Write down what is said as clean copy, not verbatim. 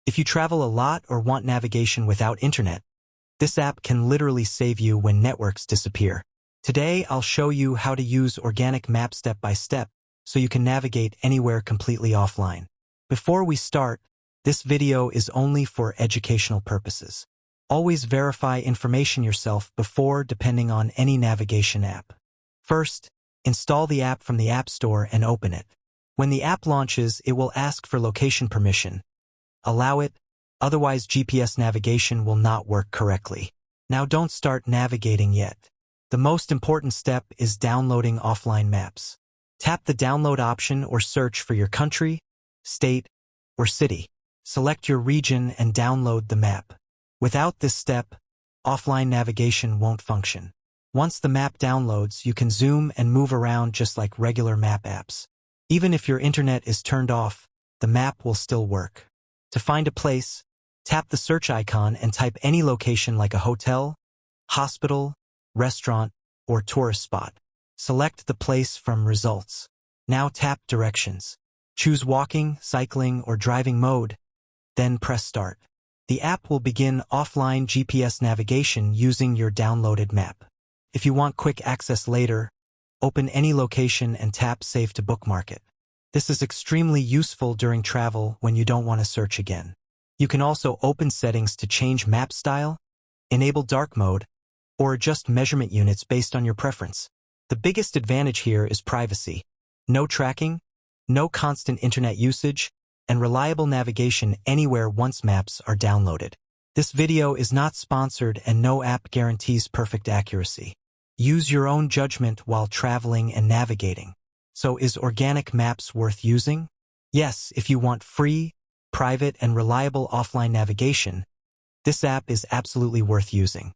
If you travel a lot or want navigation without internet, this app can literally save you when networks disappear. Today, I'll show you how to use Organic Map step by step so you can navigate anywhere completely offline. Before we start, this video is only for educational purposes. Always verify information yourself before depending on any navigation app. First, install the app from the App Store and open it. When the app launches, it will ask for location permission. Allow it, otherwise GPS navigation will not work correctly. Now don't start navigating yet. The most important step is downloading offline maps. Tap the download option or search for your country, state, or city. Select your region and download the map. Without this step, offline navigation won't function. Once the map downloads, you can zoom and move around just like regular map apps. Even if your internet is turned off, the map will still work. To find a place, tap the search icon and type any location like a hotel, hospital, restaurant, or tourist spot. Select the place from results. Now tap directions. Choose walking, cycling, or driving mode, then press start. The app will begin offline GPS navigation using your downloaded map. If you want quick access later, open any location and tap Save to bookmark it. This is extremely useful during travel when you don't want to search again. You can also open settings to change map style, enable dark mode, or adjust measurement units based on your preference. The biggest advantage here is privacy. No tracking, no constant internet usage, and reliable navigation anywhere once maps are downloaded. This video is not sponsored and no app guarantees perfect accuracy. Use your own judgment while traveling and navigating. So is Organic Maps worth using? Yes, if you want free, private, and reliable offline navigation, this app is absolutely worth using.